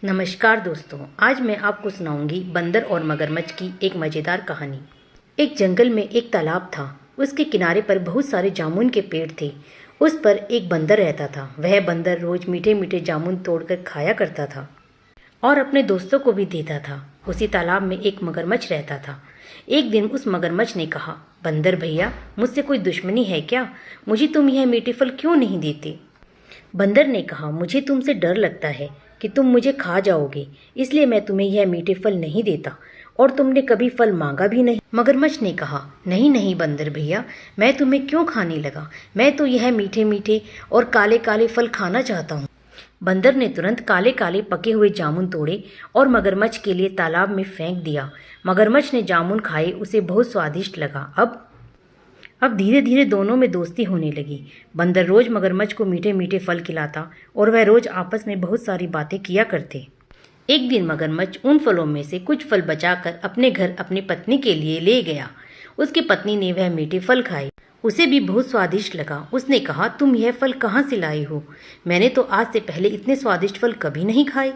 नमस्कार दोस्तों, आज मैं आपको सुनाऊंगी बंदर और मगरमच्छ की एक मज़ेदार कहानी। एक जंगल में एक तालाब था। उसके किनारे पर बहुत सारे जामुन के पेड़ थे। उस पर एक बंदर रहता था। वह बंदर रोज मीठे मीठे जामुन तोड़कर खाया करता था और अपने दोस्तों को भी देता था। उसी तालाब में एक मगरमच्छ रहता था। एक दिन उस मगरमच्छ ने कहा, बंदर भैया, मुझसे कोई दुश्मनी है क्या? मुझे तुम यह मीठे फल क्यों नहीं देते? बंदर ने कहा, मुझे तुमसे डर लगता है कि तुम मुझे खा जाओगे, इसलिए मैं तुम्हें यह मीठे फल नहीं देता, और तुमने कभी फल मांगा भी नहीं। मगरमच्छ ने कहा, नहीं नहीं बंदर भैया, मैं तुम्हें क्यों खाने लगा? मैं तो यह मीठे मीठे और काले काले फल खाना चाहता हूँ। बंदर ने तुरंत काले काले पके हुए जामुन तोड़े और मगरमच्छ के लिए तालाब में फेंक दिया। मगरमच्छ ने जामुन खाए, उसे बहुत स्वादिष्ट लगा। अब धीरे धीरे दोनों में दोस्ती होने लगी। बंदर रोज मगरमच्छ को मीठे मीठे फल खिलाता और वह रोज आपस में बहुत सारी बातें किया करते। एक दिन मगरमच्छ उन फलों में से कुछ फल बचाकर अपने घर अपनी पत्नी के लिए ले गया। उसकी पत्नी ने वह मीठे फल खाए, उसे भी बहुत स्वादिष्ट लगा। उसने कहा, तुम यह फल कहाँ से लाई हो? मैंने तो आज से पहले इतने स्वादिष्ट फल कभी नहीं खाए।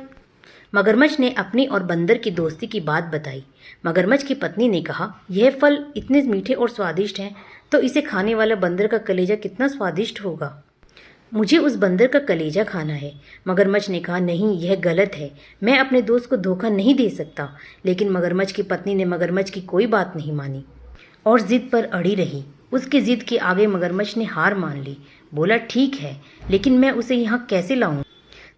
मगरमच्छ ने अपनी और बंदर की दोस्ती की बात बताई। मगरमच्छ की पत्नी ने कहा, यह फल इतने मीठे और स्वादिष्ट हैं, तो इसे खाने वाला बंदर का कलेजा कितना स्वादिष्ट होगा। मुझे उस बंदर का कलेजा खाना है। मगरमच्छ ने कहा, नहीं, यह गलत है। मैं अपने दोस्त को धोखा नहीं दे सकता। लेकिन मगरमच्छ की पत्नी ने मगरमच्छ की कोई बात नहीं मानी और जिद पर अड़ी रही। उसकी जिद के आगे मगरमच्छ ने हार मान ली। बोला, ठीक है, लेकिन मैं उसे यहाँ कैसे लाऊं?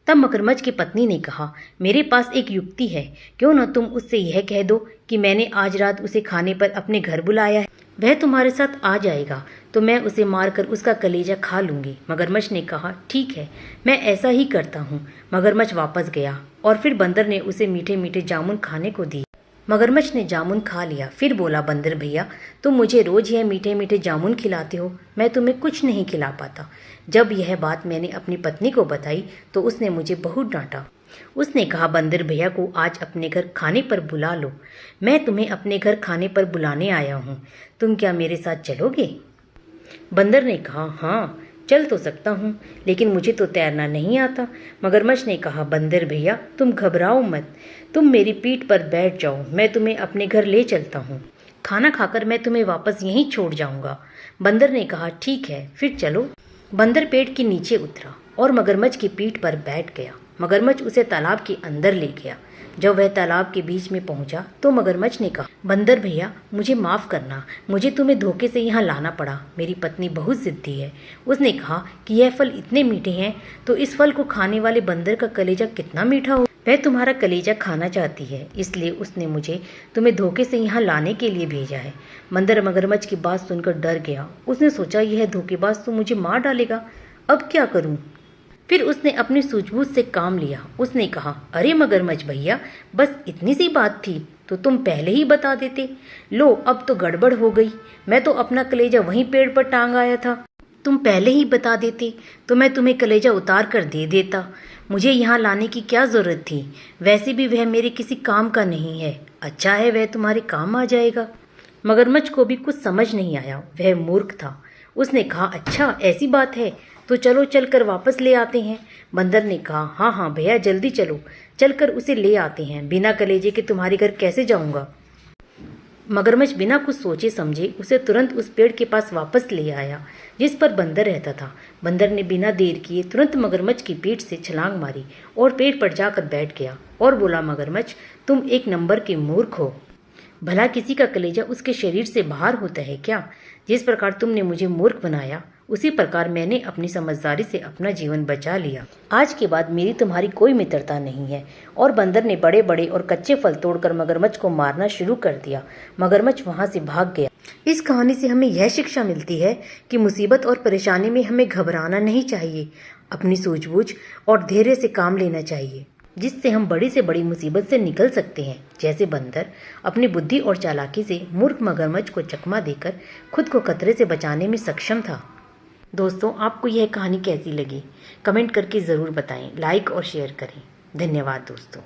तब मगरमच्छ की पत्नी ने कहा, मेरे पास एक युक्ति है। क्यों न तुम उससे यह कह दो कि मैंने आज रात उसे खाने पर अपने घर बुलाया है। वह तुम्हारे साथ आ जाएगा तो मैं उसे मारकर उसका कलेजा खा लूंगी। मगरमच्छ ने कहा, ठीक है, मैं ऐसा ही करता हूँ। मगरमच्छ वापस गया और फिर बंदर ने उसे मीठे मीठे जामुन खाने को दिए। मगरमच्छ ने जामुन खा लिया। फिर बोला, बंदर भैया, तुम मुझे रोज यह मीठे मीठे जामुन खिलाते हो, मैं तुम्हें कुछ नहीं खिला पाता। जब यह बात मैंने अपनी पत्नी को बताई तो उसने मुझे बहुत डांटा। उसने कहा, बंदर भैया को आज अपने घर खाने पर बुला लो। मैं तुम्हें अपने घर खाने पर बुलाने आया हूँ। तुम क्या मेरे साथ चलोगे? बंदर ने कहा, हाँ, चल तो सकता हूँ, लेकिन मुझे तो तैरना नहीं आता। मगरमच्छ ने कहा, बंदर भैया, तुम घबराओ मत, तुम मेरी पीठ पर बैठ जाओ, मैं तुम्हें अपने घर ले चलता हूँ। खाना खाकर मैं तुम्हें वापस यहीं छोड़ जाऊंगा। बंदर ने कहा, ठीक है, फिर चलो। बंदर पेड़ के नीचे उतरा और मगरमच्छ की पीठ पर बैठ गया। मगरमच्छ उसे तालाब के अंदर ले गया। जब वह तालाब के बीच में पहुंचा तो मगरमच्छ ने कहा, बंदर भैया, मुझे माफ़ करना, मुझे तुम्हें धोखे से यहाँ लाना पड़ा। मेरी पत्नी बहुत जिद्दी है। उसने कहा कि यह फल इतने मीठे हैं तो इस फल को खाने वाले बंदर का कलेजा कितना मीठा हो। वह तुम्हारा कलेजा खाना चाहती है, इसलिए उसने मुझे तुम्हें धोखे से यहाँ लाने के लिए भेजा है। बंदर मगरमच्छ की बात सुनकर डर गया। उसने सोचा, यह धोखेबाज तो मुझे मार डालेगा, अब क्या करूँ? फिर उसने अपनी सूझबूझ से काम लिया। उसने कहा, अरे मगरमच्छ भैया, बस इतनी सी बात थी तो तुम पहले ही बता देते। लो, अब तो गड़बड़ हो गई। मैं तो अपना कलेजा वहीं पेड़ पर टांग आया था। तुम पहले ही बता देते तो मैं तुम्हें कलेजा उतार कर दे देता। मुझे यहाँ लाने की क्या जरूरत थी? वैसे भी वह मेरे किसी काम का नहीं है। अच्छा है, वह तुम्हारे काम आ जाएगा। मगरमच्छ को भी कुछ समझ नहीं आया, वह मूर्ख था। उसने कहा, अच्छा ऐसी बात है, तो चलो चलकर वापस ले आते हैं। बंदर ने कहा, हाँ हाँ भैया, जल्दी चलो, चलकर उसे ले आते हैं। बिना कलेजे के तुम्हारे घर कैसे जाऊंगा? मगरमच्छ बिना कुछ सोचे समझे उसे तुरंत उस पेड़ के पास वापस ले आया जिस पर बंदर रहता था। बंदर ने बिना देर किए तुरंत मगरमच्छ की पीठ से छलांग मारी और पेड़ पर जाकर बैठ गया और बोला, मगरमच्छ, तुम एक नंबर के मूर्ख हो। भला किसी का कलेजा उसके शरीर से बाहर होता है क्या? जिस प्रकार तुमने मुझे मूर्ख बनाया, उसी प्रकार मैंने अपनी समझदारी से अपना जीवन बचा लिया। आज के बाद मेरी तुम्हारी कोई मित्रता नहीं है। और बंदर ने बड़े बड़े और कच्चे फल तोड़कर मगरमच्छ को मारना शुरू कर दिया। मगरमच्छ वहां से भाग गया। इस कहानी से हमें यह शिक्षा मिलती है कि मुसीबत और परेशानी में हमें घबराना नहीं चाहिए। अपनी सूझबूझ और धैर्य से काम लेना चाहिए, जिससे हम बड़ी से बड़ी मुसीबत से निकल सकते हैं। जैसे बंदर अपनी बुद्धि और चालाकी से मूर्ख मगरमच्छ को चकमा देकर खुद को खतरे से बचाने में सक्षम था। दोस्तों, आपको यह कहानी कैसी लगी? कमेंट करके ज़रूर बताएं, लाइक और शेयर करें। धन्यवाद दोस्तों।